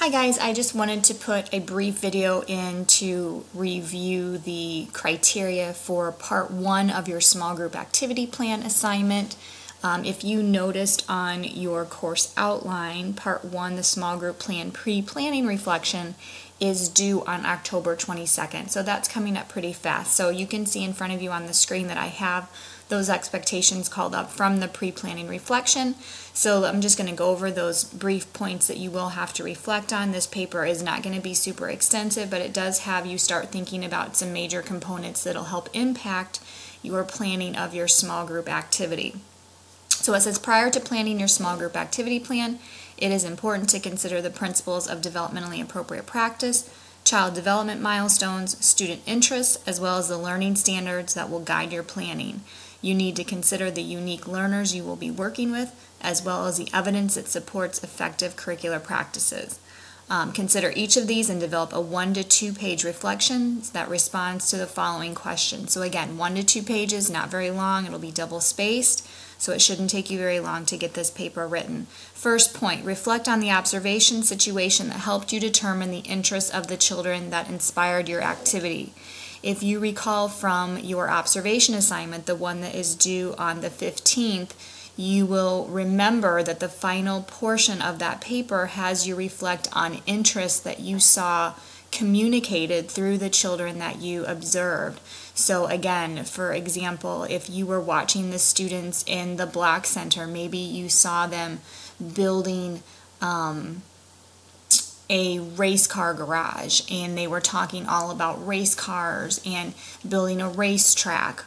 Hi guys, I just wanted to put a brief video in to review the criteria for part 1 of your small group activity plan assignment. If you noticed on your course outline, part 1, the small group plan pre-planning reflection, is due on October 22nd. So that's coming up pretty fast. So you can see in front of you on the screen that I have those expectations called up from the pre-planning reflection. So I'm just going to go over those brief points that you will have to reflect on. This paper is not going to be super extensive, but it does have you start thinking about some major components that'll help impact your planning of your small group activity. So it says, prior to planning your small group activity plan, it is important to consider the principles of developmentally appropriate practice, child development milestones, student interests, as well as the learning standards that will guide your planning. You need to consider the unique learners you will be working with, as well as the evidence that supports effective curricular practices. Consider each of these and develop a 1 to 2 page reflection that responds to the following questions. So again, 1 to 2 pages, not very long, it'll be double spaced, so it shouldn't take you very long to get this paper written. First point, reflect on the observation situation that helped you determine the interests of the children that inspired your activity. If you recall from your observation assignment, the one that is due on the 15th, you will remember that the final portion of that paper has you reflect on interests that you saw communicated through the children that you observed. So again, for example, if you were watching the students in the Black Center, maybe you saw them building a race car garage, and they were talking all about race cars and building a racetrack.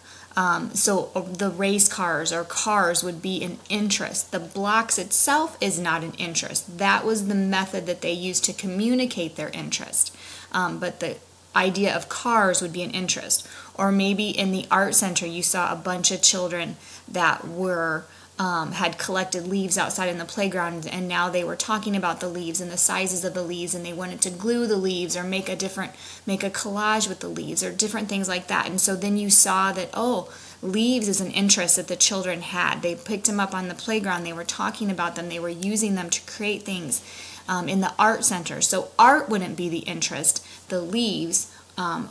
So the race cars or cars would be an interest. The blocks itself is not an interest. That was the method that they used to communicate their interest. But the idea of cars would be an interest. Or maybe in the art center you saw a bunch of children that were had collected leaves outside in the playground, and now they were talking about the leaves and the sizes of the leaves, and they wanted to glue the leaves or make a collage with the leaves or different things like that. And so then you saw that, oh, leaves is an interest that the children had. They picked them up on the playground, they were talking about them, they were using them to create things in the art center. So art wouldn't be the interest, the leaves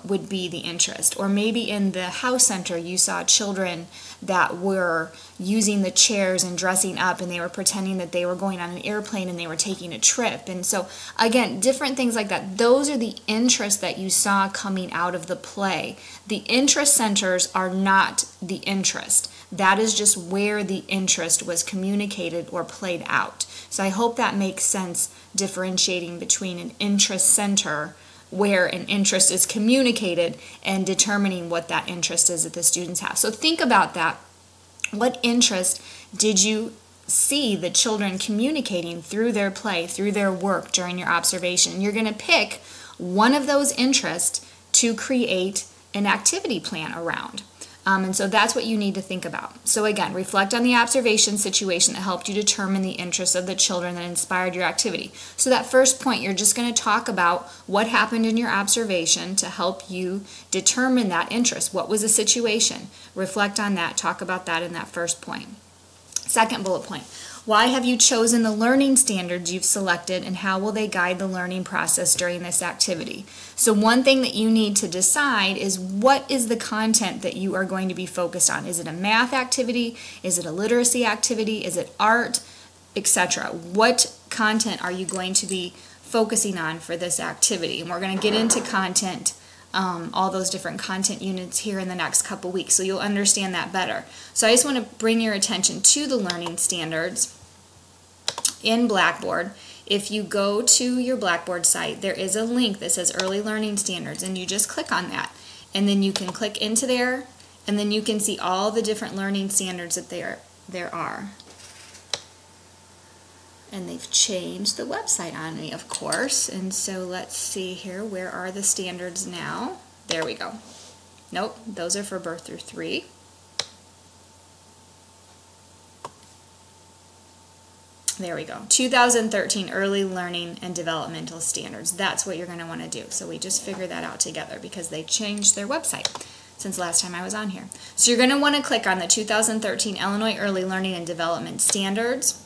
would be the interest. Or maybe in the house center you saw children that were using the chairs and dressing up, and they were pretending that they were going on an airplane and they were taking a trip. And so again, different things like that. Those are the interests that you saw coming out of the play. The interest centers are not the interest. That is just where the interest was communicated or played out. So I hope that makes sense, differentiating between an interest center where an interest is communicated and determining what that interest is that the students have. So think about that. What interest did you see the children communicating through their play, through their work during your observation? You're going to pick one of those interests to create an activity plan around. And so that's what you need to think about. So again, reflect on the observation situation that helped you determine the interests of the children that inspired your activity. So that first point, you're just going to talk about what happened in your observation to help you determine that interest. What was the situation? Reflect on that. Talk about that in that first point. Second bullet point. Why have you chosen the learning standards you've selected, and how will they guide the learning process during this activity? So one thing that you need to decide is, what is the content that you are going to be focused on? Is it a math activity? Is it a literacy activity? Is it art, etc.? What content are you going to be focusing on for this activity? And we're going to get into content, all those different content units here in the next couple weeks, so you'll understand that better. So I just want to bring your attention to the learning standards in Blackboard. If you go to your Blackboard site, there is a link that says Early Learning Standards, and you just click on that, and then you can click into there, and then you can see all the different learning standards that there are. And they've changed the website on me, of course. And so let's see here. Where are the standards now? There we go. Nope, those are for birth through 3. There we go. 2013 Early Learning and Developmental Standards. That's what you're going to want to do. So we just figured that out together because they changed their website since last time I was on here. So you're going to want to click on the 2013 Illinois Early Learning and Development Standards.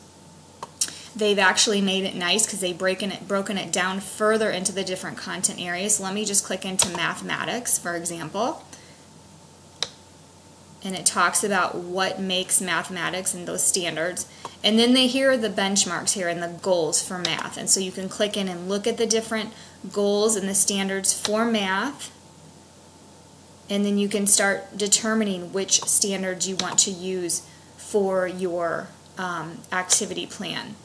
they've actually made it nice because they've broken it down further into the different content areas. So let me just click into mathematics, for example. And it talks about what makes mathematics and those standards. And then here are the benchmarks here and the goals for math. And so you can click in and look at the different goals and the standards for math. And then you can start determining which standards you want to use for your activity plan.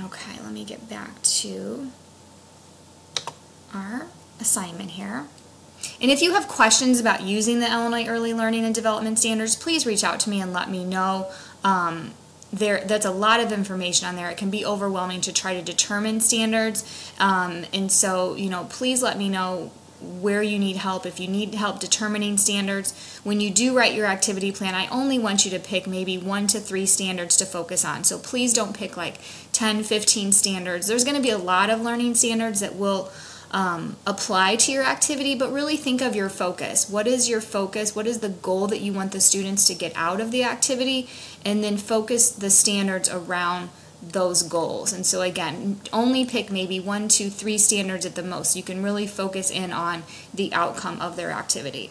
Okay, let me get back to our assignment here. And if you have questions about using the Illinois Early Learning and Development Standards, please reach out to me and let me know. That's a lot of information on there. It can be overwhelming to try to determine standards. And so, please let me know where you need help. If you need help determining standards, when you do write your activity plan, I only want you to pick maybe 1 to 3 standards to focus on. So please don't pick like 10, 15 standards. There's going to be a lot of learning standards that will apply to your activity, but really think of your focus. What is your focus? What is the goal that you want the students to get out of the activity? And then focus the standards around those goals. And so again, only pick maybe 1, 2, 3 standards at the most. You can really focus in on the outcome of their activity.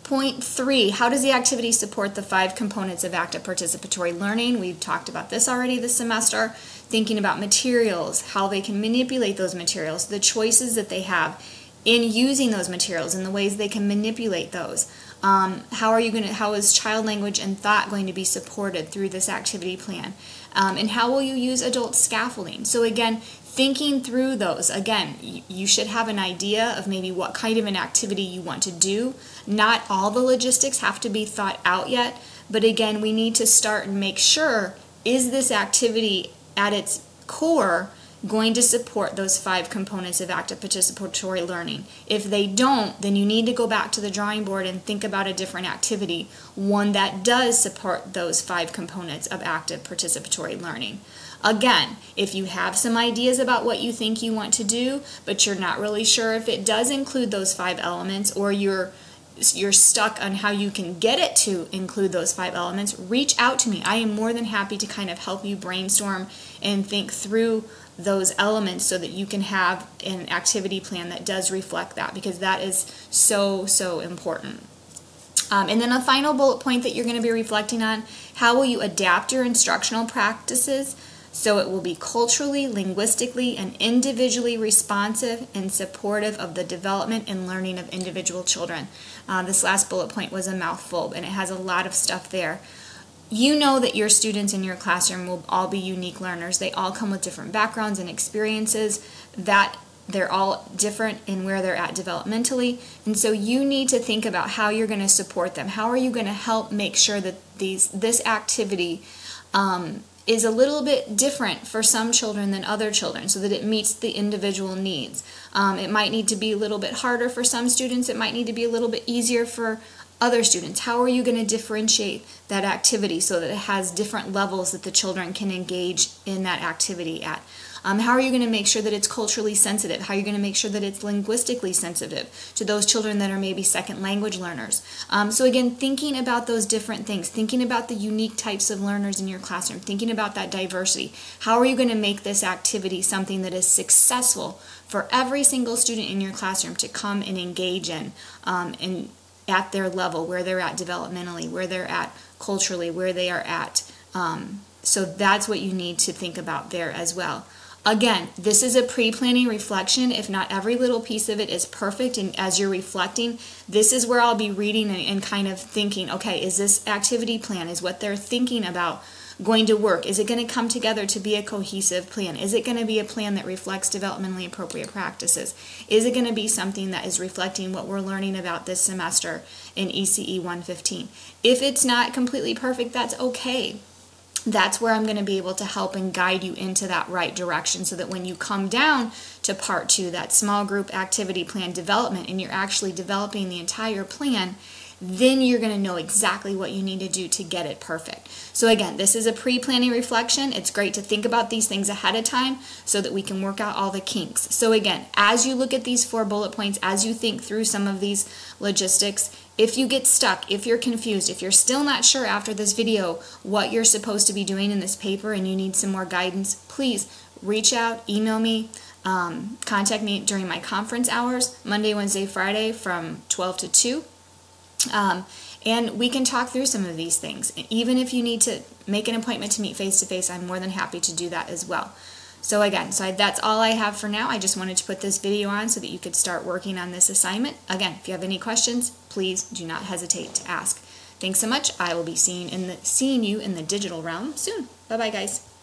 Point 3, how does the activity support the 5 components of active participatory learning? We've talked about this already this semester. Thinking about materials, how they can manipulate those materials, the choices that they have in using those materials and the ways they can manipulate those. How is child language and thought going to be supported through this activity plan? And how will you use adult scaffolding? So again, thinking through those, again, you should have an idea of maybe what kind of an activity you want to do. Not all the logistics have to be thought out yet, but again, we need to start and make sure, is this activity at its core going to support those 5 components of active participatory learning? If they don't, then you need to go back to the drawing board and think about a different activity, one that does support those 5 components of active participatory learning. Again, if you have some ideas about what you think you want to do, but you're not really sure if it does include those 5 elements, or you're stuck on how you can get it to include those 5 elements, reach out to me. I am more than happy to kind of help you brainstorm and think through those elements so that you can have an activity plan that does reflect that, because that is so important. And then a final bullet point that you're going to be reflecting on, how will you adapt your instructional practices so it will be culturally, linguistically, and individually responsive and supportive of the development and learning of individual children. This last bullet point was a mouthful, and it has a lot of stuff there. You know that your students in your classroom will all be unique learners. They all come with different backgrounds and experiences, that they're all different in where they're at developmentally, and so you need to think about how you're going to support them. How are you going to help make sure that this activity is a little bit different for some children than other children, so that it meets the individual needs. It might need to be a little bit harder for some students. It might need to be a little bit easier for other students. How are you going to differentiate that activity so that it has different levels that the children can engage in that activity at? How are you going to make sure that it's culturally sensitive? How are you going to make sure that it's linguistically sensitive to those children that are maybe second language learners? So again, thinking about those different things, thinking about the unique types of learners in your classroom, thinking about that diversity. How are you going to make this activity something that is successful for every single student in your classroom to come and engage in, and at their level, where they're at developmentally, where they're at culturally, where they are at. So that's what you need to think about there as well. Again, this is a pre-planning reflection. If not every little piece of it is perfect, and as you're reflecting, this is where I'll be reading and kind of thinking, okay, is this activity plan, is what they're thinking about going to work? Is it going to come together to be a cohesive plan? Is it going to be a plan that reflects developmentally appropriate practices? Is it going to be something that is reflecting what we're learning about this semester in ECE 115? If it's not completely perfect, that's okay. That's where I'm going to be able to help and guide you into that right direction, so that when you come down to part 2, that small group activity plan development, and you're actually developing the entire plan, then you're going to know exactly what you need to do to get it perfect. So again, this is a pre-planning reflection. It's great to think about these things ahead of time so that we can work out all the kinks. So again, as you look at these 4 bullet points, as you think through some of these logistics, if you get stuck, if you're confused, if you're still not sure after this video what you're supposed to be doing in this paper and you need some more guidance, please reach out, email me, contact me during my conference hours, Monday, Wednesday, Friday from 12 to 2. And we can talk through some of these things. Even if you need to make an appointment to meet face-to-face, I'm more than happy to do that as well. So again, that's all I have for now. I just wanted to put this video on so that you could start working on this assignment. Again, if you have any questions, please do not hesitate to ask. Thanks so much. I will be seeing you in the digital realm soon. Bye-bye, guys.